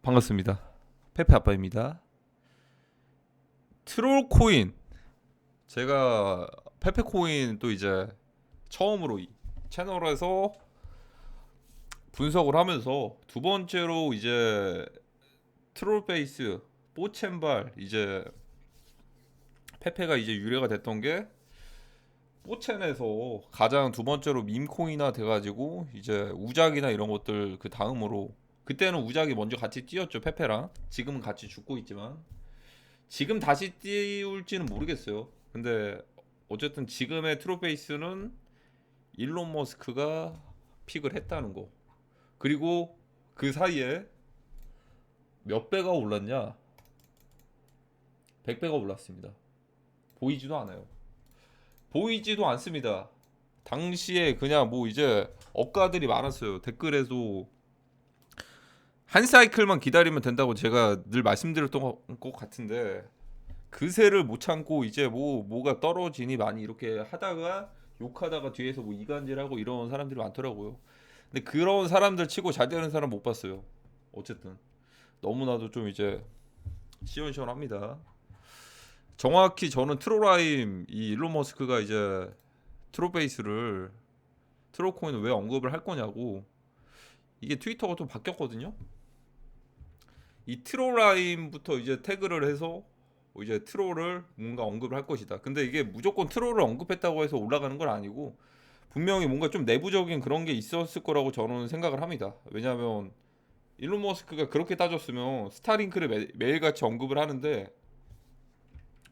반갑습니다. 페페 아빠입니다. 트롤 코인. 제가 페페 코인 또 이제 처음으로 이 채널에서 분석을 하면서 두 번째로 이제 트롤 베이스 뽀첸발 이제 페페가 이제 유래가 됐던 게 뽀첸에서 가장 두 번째로 밈코인화 돼가지고 이제 우작이나 이런 것들 그 다음으로 그때는 우작이 먼저 같이 뛰었죠, 페페랑. 지금은 같이 죽고 있지만 지금 다시 띄울지는 모르겠어요. 근데 어쨌든 지금의 트로페이스는 일론 머스크가 픽을 했다는 거. 그리고 그 사이에 몇 배가 올랐냐? 100배가 올랐습니다. 보이지도 않아요. 보이지도 않습니다. 당시에 그냥 뭐 이제 억가들이 많았어요. 댓글에도 한 사이클만 기다리면 된다고 제가 늘 말씀드렸던 것 같은데 그새를 못 참고 이제 뭐가 떨어지니 많이 이렇게 하다가 욕하다가 뒤에서 뭐 이간질하고 이런 사람들이 많더라고요. 근데 그런 사람들 치고 잘 되는 사람 못 봤어요. 어쨌든 너무나도 좀 이제 시원시원합니다. 정확히 저는 트로라임 이 일론 머스크가 이제 트로베이스를 트로코인을 왜 언급을 할 거냐고 이게 트위터가 좀 바뀌었거든요. 이 트롤라임부터 이제 태그를 해서 이제 트롤을 뭔가 언급을 할 것이다. 근데 이게 무조건 트롤을 언급했다고 해서 올라가는 건 아니고 분명히 뭔가 좀 내부적인 그런 게 있었을 거라고 저는 생각을 합니다. 왜냐하면 일론 머스크가 그렇게 따졌으면 스타링크를 매일같이 언급을 하는데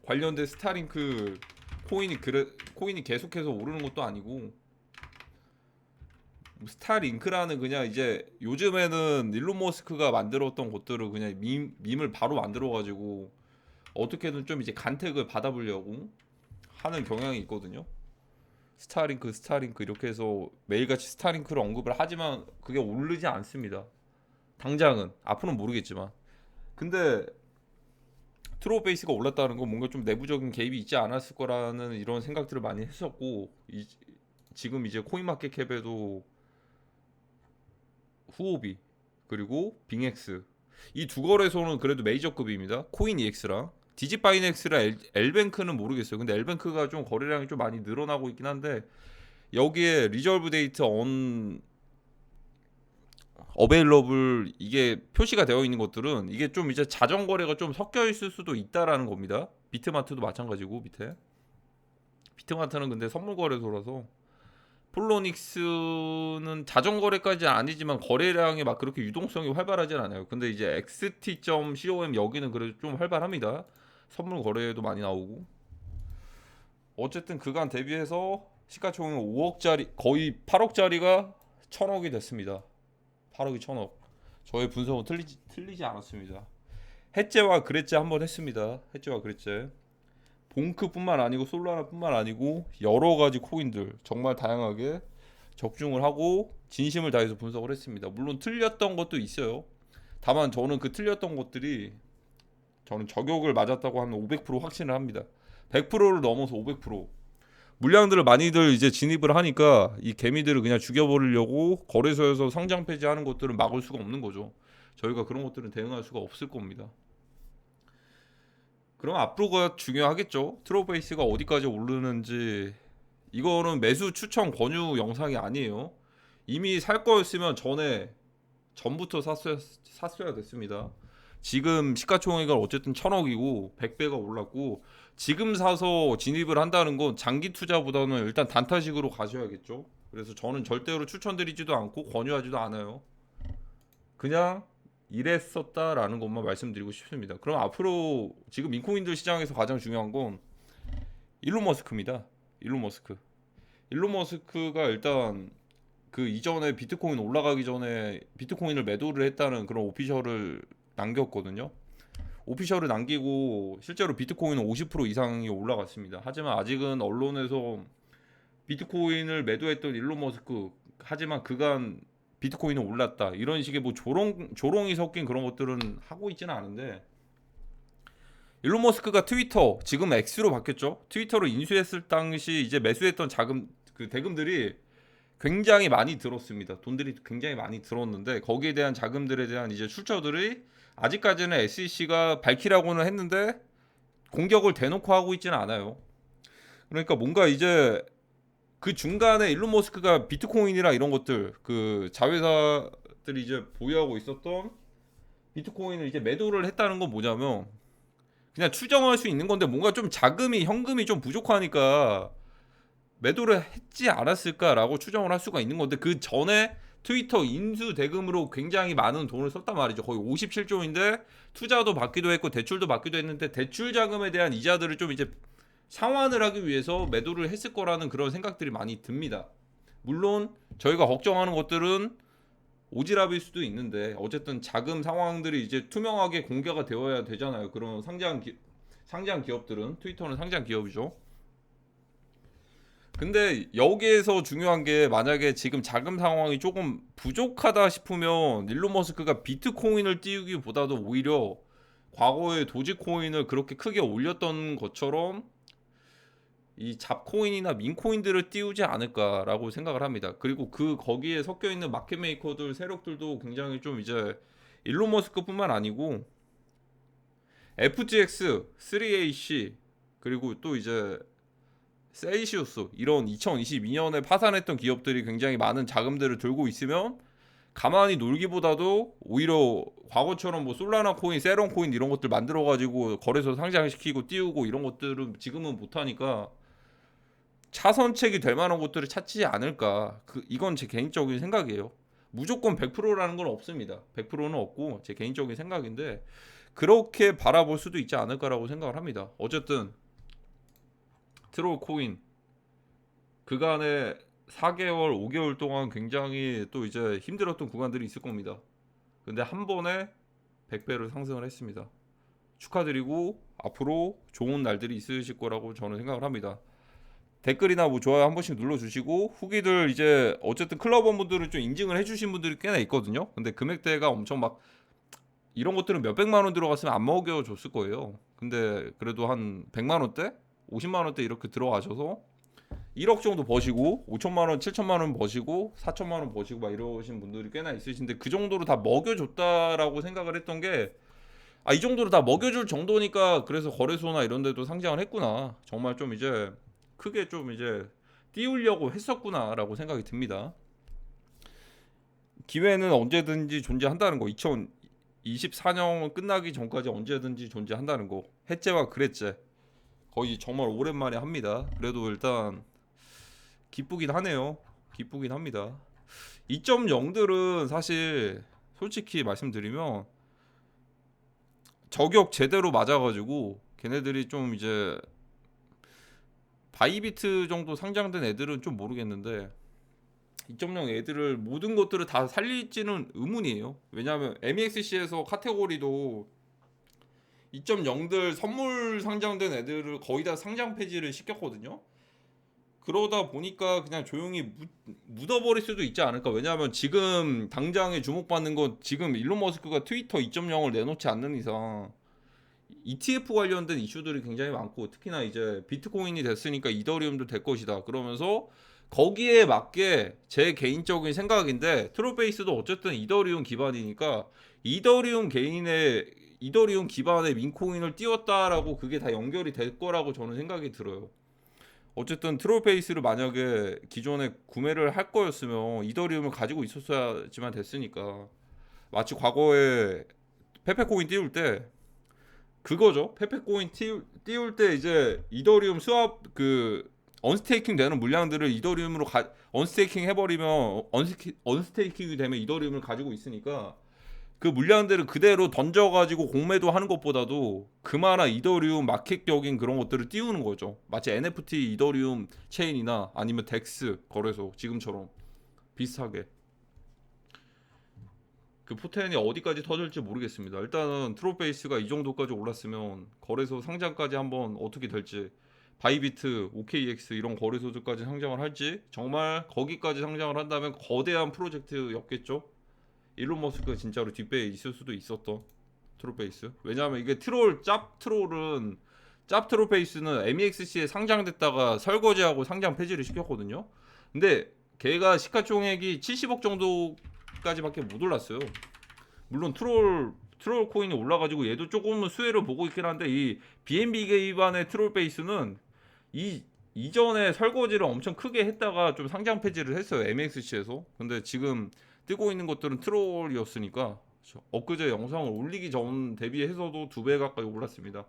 관련된 스타링크 코인이 계속해서 오르는 것도 아니고 스타링크라는 그냥 이제 요즘에는 일론 머스크가 만들었던 것들을 그냥 밈을 바로 만들어 가지고 어떻게든 좀 이제 간택을 받아보려고 하는 경향이 있거든요. 스타링크 이렇게 해서 매일같이 스타링크를 언급을 하지만 그게 오르지 않습니다. 당장은 앞으로는 모르겠지만 근데 트로베이스가 올랐다는 건 뭔가 좀 내부적인 개입이 있지 않았을 거라는 이런 생각들을 많이 했었고 지금 이제 코인마켓캡에도 후오비 그리고 빙엑스 이 두 거래소는 그래도 메이저급입니다. 코인 EX랑 디지바이넥스랑 엘뱅크는 모르겠어요. 근데 엘뱅크가 좀 거래량이 좀 많이 늘어나고 있긴 한데 여기에 리저브 데이트 언 어베일러블 이게 표시가 되어 있는 것들은 이게 좀 이제 자전 거래가 좀 섞여 있을 수도 있다라는 겁니다. 비트마트도 마찬가지고 밑에 비트마트는 근데 선물 거래소라서 폴로닉스는 자전거래까지는 아니지만 거래량이 막 그렇게 유동성이 활발하진 않아요. 근데 이제 xt.com 여기는 그래도 좀 활발합니다. 선물 거래도 많이 나오고. 어쨌든 그간 대비해서 시가총액 5억짜리 거의 8억짜리가 1000억이 됐습니다. 8억이 1000억. 저의 분석은 틀리지 않았습니다. 해제와 그레제 한번 했습니다. 해제와 그레제. 봉크뿐만 아니고 솔라나뿐만 아니고 여러 가지 코인들 정말 다양하게 적중을 하고 진심을 다해서 분석을 했습니다. 물론 틀렸던 것도 있어요. 다만 저는 그 틀렸던 것들이 저는 저격을 맞았다고 하면 500% 확신을 합니다. 100%를 넘어서 500% 물량들을 많이들 이제 진입을 하니까 이 개미들을 그냥 죽여버리려고 거래소에서 상장 폐지하는 것들은 막을 수가 없는 거죠. 저희가 그런 것들은 대응할 수가 없을 겁니다. 그럼 앞으로가 중요하겠죠. 트로베이스가 어디까지 오르는지 이거는 매수 추천 권유 영상이 아니에요. 이미 살 거였으면 전부터 샀어야 됐습니다. 지금 시가총액은 어쨌든 1000억이고 100배가 올랐고 지금 사서 진입을 한다는 건 장기 투자보다는 일단 단타식으로 가셔야겠죠. 그래서 저는 절대로 추천드리지도 않고 권유하지도 않아요. 그냥 이랬었다라는 것만 말씀드리고 싶습니다. 그럼 앞으로 지금 인코인들 시장에서 가장 중요한 건 일론 머스크입니다. 일론 머스크. 일론 머스크가 일단 그 이전에 비트코인 올라가기 전에 비트코인을 매도를 했다는 그런 오피셜을 남겼거든요. 오피셜을 남기고 실제로 비트코인은 50% 이상이 올라갔습니다. 하지만 아직은 언론에서 비트코인을 매도했던 일론 머스크 하지만 그간 비트코인은 올랐다 이런 식의 뭐 조롱이 섞인 그런 것들은 하고 있지는 않은데 일론 머스크가 트위터 지금 X로 바뀌었죠. 트위터를 인수했을 당시 이제 매수했던 자금 그 대금들이 굉장히 많이 들었습니다. 돈들이 굉장히 많이 들었는데 거기에 대한 자금들에 대한 이제 출처들이 아직까지는 SEC가 밝히라고는 했는데 공격을 대놓고 하고 있지는 않아요. 그러니까 뭔가 이제 그 중간에 일론 머스크가 비트코인이랑 이런 것들 그 자회사들이 이제 보유하고 있었던 비트코인을 이제 매도를 했다는 건 뭐냐면 그냥 추정할 수 있는 건데 뭔가 좀 자금이 현금이 좀 부족하니까 매도를 했지 않았을까라고 추정을 할 수가 있는 건데 그 전에 트위터 인수 대금으로 굉장히 많은 돈을 썼단 말이죠. 거의 57조인데 투자도 받기도 했고 대출도 받기도 했는데 대출 자금에 대한 이자들을 좀 이제 상환을 하기 위해서 매도를 했을 거라는 그런 생각들이 많이 듭니다. 물론 저희가 걱정하는 것들은 오지랖일 수도 있는데 어쨌든 자금 상황들이 이제 투명하게 공개가 되어야 되잖아요. 그런 상장 기업들은 트위터는 상장 기업이죠. 근데 여기에서 중요한 게 만약에 지금 자금 상황이 조금 부족하다 싶으면 일론 머스크가 비트코인을 띄우기보다도 오히려 과거에 도지코인을 그렇게 크게 올렸던 것처럼 이 잡코인이나 민코인들을 띄우지 않을까라고 생각을 합니다. 그리고 그 거기에 섞여 있는 마켓 메이커들 세력들도 굉장히 좀 이제 일론 머스크뿐만 아니고 FTX, 3AC 그리고 또 이제 셀시우스 이런 2022년에 파산했던 기업들이 굉장히 많은 자금들을 들고 있으면 가만히 놀기보다도 오히려 과거처럼 뭐 솔라나 코인, 세런 코인 이런 것들 만들어 가지고 거래소 상장시키고 띄우고 이런 것들은 지금은 못 하니까 차선책이 될 만한 곳들을 찾지 않을까. 이건 제 개인적인 생각이에요. 무조건 100%라는 건 없습니다. 100%는 없고 제 개인적인 생각인데 그렇게 바라볼 수도 있지 않을까라고 생각을 합니다. 어쨌든 트롤 코인 그간에 4개월, 5개월 동안 굉장히 또 이제 힘들었던 구간들이 있을 겁니다. 근데 한 번에 100배를 상승을 했습니다. 축하드리고 앞으로 좋은 날들이 있으실 거라고 저는 생각을 합니다. 댓글이나 뭐 좋아요 한 번씩 눌러주시고 후기들 이제 어쨌든 클럽원분들은 좀 인증을 해주신 분들이 꽤나 있거든요. 근데 금액대가 엄청 막 이런 것들은 몇백만 원 들어갔으면 안 먹여줬을 거예요. 근데 그래도 한 100만 원대, 50만 원대 이렇게 들어가셔서 1억 정도 버시고 5천만 원, 7천만 원 버시고 4천만 원 버시고 막 이러신 분들이 꽤나 있으신데 그 정도로 다 먹여줬다라고 생각을 했던 게 이 정도로 다 먹여줄 정도니까 그래서 거래소나 이런 데도 상장을 했구나. 정말 좀 이제 크게 좀 이제 띄우려고 했었구나라고 생각이 듭니다. 기회는 언제든지 존재한다는 거. 2024년 끝나기 전까지 언제든지 존재한다는 거. 해째와 그랬째. 거의 정말 오랜만에 합니다. 그래도 일단 기쁘긴 하네요. 기쁘긴 합니다. 2.0들은 사실 솔직히 말씀드리면 저격 제대로 맞아가지고 걔네들이 좀 이제 바이비트 정도 상장된 애들은 좀 모르겠는데 2.0 애들을 모든 것들을 다 살릴지는 의문이에요. 왜냐하면 MEXC에서 카테고리도 2.0들 선물 상장된 애들을 거의 다 상장 폐지를 시켰거든요. 그러다 보니까 그냥 조용히 묻어버릴 수도 있지 않을까. 왜냐하면 지금 당장에 주목받는 건 지금 일론 머스크가 트위터 2.0을 내놓지 않는 이상 ETF 관련된 이슈들이 굉장히 많고 특히나 이제 비트코인이 됐으니까 이더리움도 될 것이다. 그러면서 거기에 맞게 제 개인적인 생각인데 트로베이스도 어쨌든 이더리움 기반이니까 이더리움 기반의 민코인을 띄웠다라고 그게 다 연결이 될 거라고 저는 생각이 들어요. 어쨌든 트롤페이스를 만약에 기존에 구매를 할 거였으면 이더리움을 가지고 있었어야지만 됐으니까 마치 과거에 페페코인 띄울 때 그거죠. 페페코인 띄울 때 이제 이더리움 스왑 그 언스테이킹 되는 물량들을 이더리움으로 언스테이킹 해버리면 언스테이킹이 되면 이더리움을 가지고 있으니까 그 물량들을 그대로 던져가지고 공매도 하는 것보다도 그만한 이더리움 마켓적인 그런 것들을 띄우는 거죠. 마치 NFT 이더리움 체인이나 아니면 덱스 거래소 지금처럼 비슷하게. 그 포텐이 어디까지 터질지 모르겠습니다. 일단은 트롯베이스가 이 정도까지 올랐으면 거래소 상장까지 한번 어떻게 될지 바이비트, OKX 이런 거래소들까지 상장을 할지 정말 거기까지 상장을 한다면 거대한 프로젝트였겠죠. 일론 머스크가 진짜로 뒷배에 있을 수도 있었던 트롯베이스. 왜냐하면 이게 짭 트롯베이스는 MEXC에 상장됐다가 설거지하고 상장 폐지를 시켰거든요. 근데 걔가 시가총액이 70억 정도까지밖에 못 올랐어요. 물론 트롤 코인이 올라가지고 얘도 조금은 수혜를 보고 있긴 한데, 이 BNB 기반의 트롤 베이스는 이전에 설거지를 엄청 크게 했다가 좀 상장 폐지를 했어요, MXC에서. 근데 지금 뜨고 있는 것들은 트롤이었으니까 엊그제 영상을 올리기 전 대비해서도 2배 가까이 올랐습니다.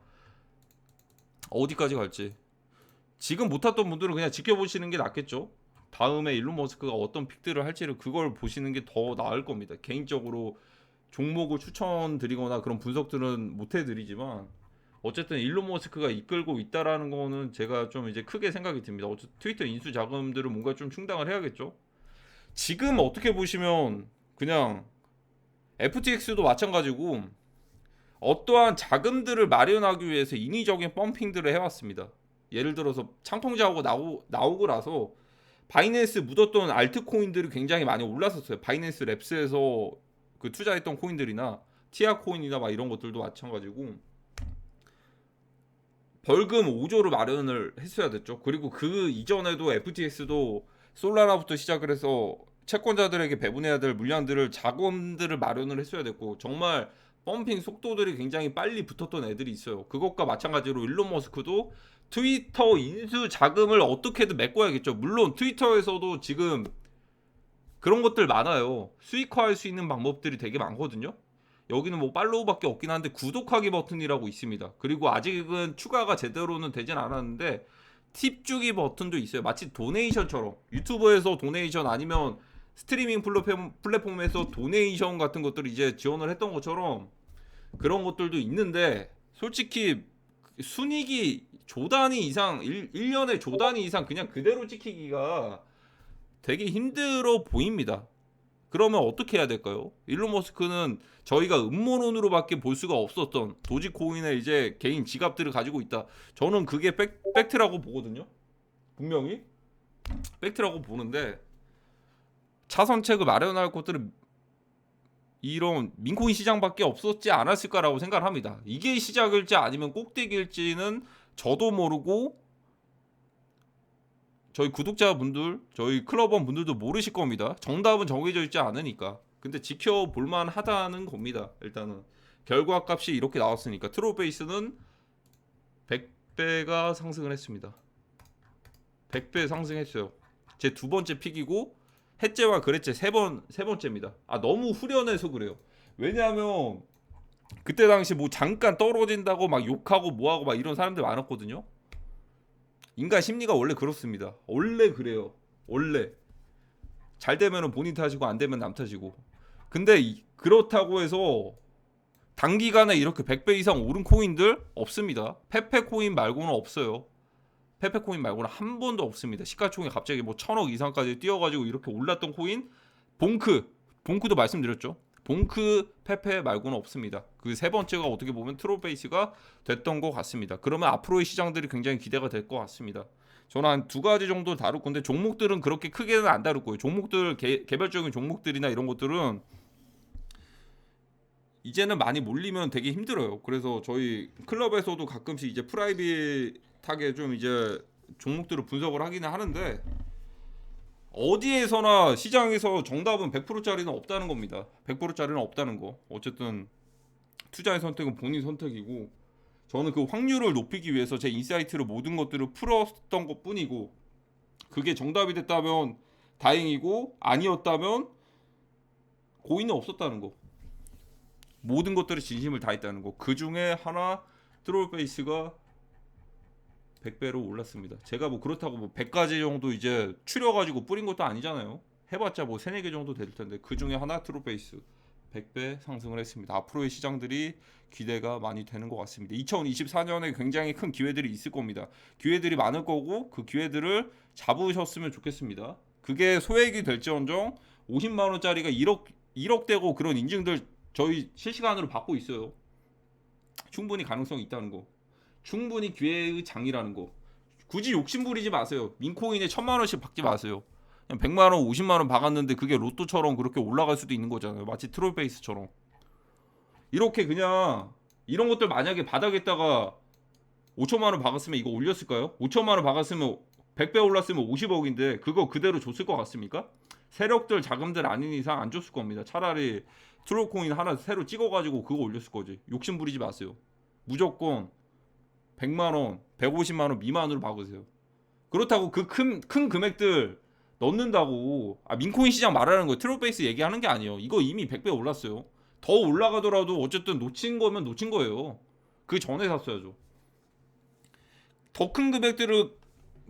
어디까지 갈지 지금 못 탔던 분들은 그냥 지켜보시는 게 낫겠죠. 다음에 일론 머스크가 어떤 픽들을 할지를 그걸 보시는 게 더 나을 겁니다. 개인적으로 종목을 추천드리거나 그런 분석들은 못 해드리지만, 어쨌든 일론 머스크가 이끌고 있다라는 거는 제가 좀 이제 크게 생각이 듭니다. 트위터 인수 자금들을 뭔가 좀 충당을 해야겠죠. 지금 어떻게 보시면 그냥 FTX도 마찬가지고 어떠한 자금들을 마련하기 위해서 인위적인 펌핑들을 해왔습니다. 예를 들어서 창통자하고 나오고 나서 바이낸스 묻었던 알트코인들이 굉장히 많이 올랐었어요. 바이낸스 랩스에서 그 투자했던 코인들이나 티아 코인이나 막 이런 것들도 마찬가지고 벌금 5조를 마련을 했어야 됐죠. 그리고 그 이전에도 FTX도 솔라나부터 시작을 해서 채권자들에게 배분해야 될 물량들을 자금들을 마련을 했어야 됐고, 정말 펌핑 속도들이 굉장히 빨리 붙었던 애들이 있어요. 그것과 마찬가지로 일론 머스크도 트위터 인수 자금을 어떻게든 메꿔야겠죠. 물론 트위터에서도 지금 그런 것들 많아요. 수익화할 수 있는 방법들이 되게 많거든요. 여기는 뭐 팔로우밖에 없긴 한데 구독하기 버튼이라고 있습니다. 그리고 아직은 추가가 제대로는 되진 않았는데 팁 주기 버튼도 있어요. 마치 도네이션처럼 유튜브에서 도네이션 아니면 스트리밍 플랫폼에서 도네이션 같은 것들을 이제 지원을 했던 것처럼 그런 것들도 있는데, 솔직히 순익이 조 단위 이상 1년에 조 단위 이상 그냥 그대로 찍히기가 되게 힘들어 보입니다. 그러면 어떻게 해야 될까요? 일론 머스크는 저희가 음모론으로밖에 볼 수가 없었던 도지코인의 이제 개인 지갑들을 가지고 있다. 저는 그게 팩트라고 보거든요. 분명히 팩트라고 보는데, 차선책을 마련할 곳들은 이런 민코인 시장밖에 없었지 않았을까라고 생각을 합니다. 이게 시작일지 아니면 꼭대기일지는 저도 모르고 저희 구독자분들, 저희 클럽원 분들도 모르실 겁니다. 정답은 정해져 있지 않으니까. 근데 지켜볼만 하다는 겁니다. 일단은 결과값이 이렇게 나왔으니까 트로베이스는 100배가 상승을 했습니다. 100배 상승했어요. 제 두 번째 픽이고 해째와 그레째 세 번째입니다. 너무 후련해서 그래요. 왜냐하면 그때 당시 뭐 잠깐 떨어진다고 막 욕하고 뭐하고 막 이런 사람들 많았거든요. 인간 심리가 원래 그렇습니다. 원래 그래요. 원래 잘 되면은 본인 탓이고 안 되면 남 탓이고. 근데 그렇다고 해서 단기간에 이렇게 100배 이상 오른 코인들 없습니다. 페페 코인 말고는 없어요. 페페 코인 말고는 한 번도 없습니다. 시가총액 갑자기 뭐 1000억 이상까지 뛰어가지고 이렇게 올랐던 코인, 봉크도 말씀드렸죠. 봉크, 페페 말고는 없습니다. 그 세 번째가 어떻게 보면 트롤베이스가 됐던 것 같습니다. 그러면 앞으로의 시장들이 굉장히 기대가 될 것 같습니다. 저는 한 두 가지 정도 다룰 건데, 종목들은 그렇게 크게는 안 다룰 거예요. 종목들 개별적인 종목들이나 이런 것들은 이제는 많이 몰리면 되게 힘들어요. 그래서 저희 클럽에서도 가끔씩 이제 프라이빗하게 좀 이제 종목들을 분석을 하기는 하는데, 어디에서나 시장에서 정답은 100%짜리는 없다는 겁니다. 100%짜리는 없다는 거. 어쨌든 투자의 선택은 본인 선택이고, 저는 그 확률을 높이기 위해서 제 인사이트로 모든 것들을 풀었던 것 뿐이고, 그게 정답이 됐다면 다행이고 아니었다면 고의는 없었다는 거. 모든 것들이 진심을 다했다는 거. 그 중에 하나 트롤베이스가 100배로 올랐습니다. 제가 뭐 그렇다고 뭐 100가지 정도 이제 추려가지고 뿌린 것도 아니잖아요. 해봤자 뭐 3-4개 정도 될 텐데, 그 중에 하나 트롤베이스 100배 상승을 했습니다. 앞으로의 시장들이 기대가 많이 되는 것 같습니다. 2024년에 굉장히 큰 기회들이 있을 겁니다. 기회들이 많을 거고 그 기회들을 잡으셨으면 좋겠습니다. 그게 소액이 될지언정 50만 원짜리가 1억 되고 그런 인증들 저희 실시간으로 받고 있어요. 충분히 가능성이 있다는 거. 충분히 기회의 장이라는 거. 굳이 욕심부리지 마세요. 민코인에 1000만 원씩 받지 마세요. 그냥 100만 원, 50만 원 박았는데 그게 로또처럼 그렇게 올라갈 수도 있는 거잖아요. 마치 트롤베이스처럼. 이렇게 그냥 이런 것들 만약에 바닥에다가 5천만 원 박았으면 이거 올렸을까요? 5천만 원 박았으면 100배 올랐으면 50억인데 그거 그대로 줬을 것 같습니까? 세력들 자금들 아닌 이상 안 줬을 겁니다. 차라리 트로코인 하나 새로 찍어가지고 그거 올렸을 거지. 욕심 부리지 마세요. 무조건 100만원 150만원 미만으로 박으세요. 그렇다고 그 큰 금액들 넣는다고 민코인 시장 말하는 거예요. 트로베이스 얘기하는 게 아니에요. 이거 이미 100배 올랐어요. 더 올라가더라도 어쨌든 놓친 거면 놓친 거예요. 그 전에 샀어야죠. 더 큰 금액들을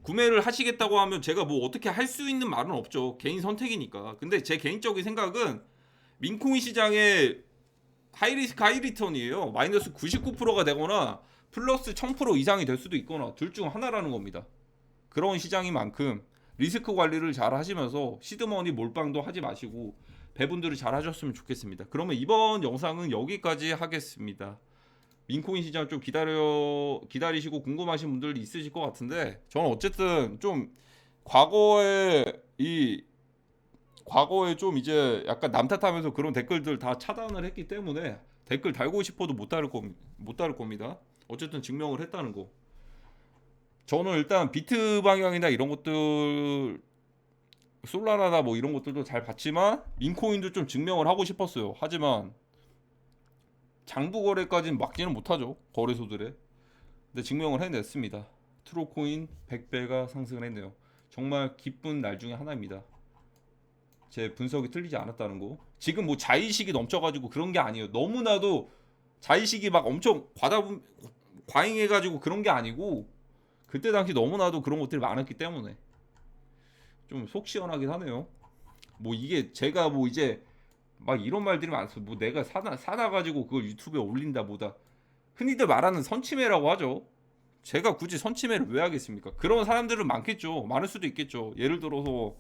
구매를 하시겠다고 하면 제가 뭐 어떻게 할 수 있는 말은 없죠. 개인 선택이니까. 근데 제 개인적인 생각은 민코인 시장의 하이리스크 하이리턴이에요. 마이너스 99%가 되거나 플러스 1000% 이상이 될 수도 있거나 둘 중 하나라는 겁니다. 그런 시장인 만큼 리스크 관리를 잘 하시면서 시드머니 몰빵도 하지 마시고 배분들을 잘 하셨으면 좋겠습니다. 그러면 이번 영상은 여기까지 하겠습니다. 민코인 시장 좀 기다리시고 궁금하신 분들 있으실 것 같은데 저는 어쨌든 좀 과거에 좀 이제 약간 남 탓하면서 그런 댓글들 다 차단을 했기 때문에 댓글 달고 싶어도 못 달을 겁니다. 어쨌든 증명을 했다는 거. 저는 일단 비트 방향이나 이런 것들 솔라나나 뭐 이런 것들도 잘 봤지만 민코인도 좀 증명을 하고 싶었어요. 하지만 장부 거래까지는 막지는 못하죠. 거래소들에. 근데 증명을 해냈습니다. 트로코인 100배가 상승을 했네요. 정말 기쁜 날 중에 하나입니다. 제 분석이 틀리지 않았다는 거. 지금 뭐 자의식이 넘쳐가지고 그런 게 아니에요. 너무나도 자의식이 막 엄청 과잉해가지고 그런 게 아니고 그때 당시 너무나도 그런 것들이 많았기 때문에 좀 속 시원하긴 하네요. 뭐 이게 제가 뭐 이제 막 이런 말들이 많았어요. 뭐 내가 사다 가지고 그걸 유튜브에 올린다 뭐다. 흔히들 말하는 선침해라고 하죠. 제가 굳이 선침해를 왜 하겠습니까? 그런 사람들은 많겠죠. 많을 수도 있겠죠. 예를 들어서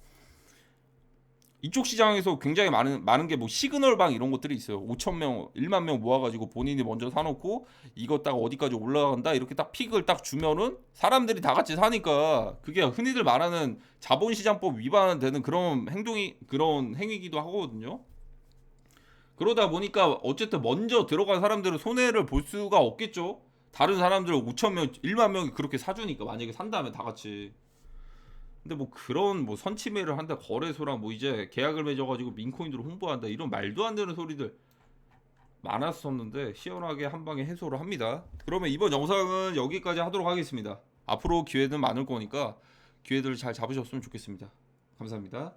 이쪽 시장에서 굉장히 많은 게 뭐 시그널방 이런 것들이 있어요. 5,000명, 1만 명 모아가지고 본인이 먼저 사놓고 이거 딱 어디까지 올라간다 이렇게 딱 픽을 딱 주면은 사람들이 다 같이 사니까 그게 흔히들 말하는 자본시장법 위반되는 그런 행위기도 하거든요. 그러다 보니까 어쨌든 먼저 들어간 사람들은 손해를 볼 수가 없겠죠. 다른 사람들 5,000명, 1만 명이 그렇게 사주니까 만약에 산다면 다 같이. 근데 뭐 그런 뭐 선침해를 한다 거래소랑 뭐 이제 계약을 맺어가지고 민코인으로 홍보한다 이런 말도 안 되는 소리들 많았었는데 시원하게 한 방에 해소를 합니다. 그러면 이번 영상은 여기까지 하도록 하겠습니다. 앞으로 기회는 많을 거니까 기회들을 잘 잡으셨으면 좋겠습니다. 감사합니다.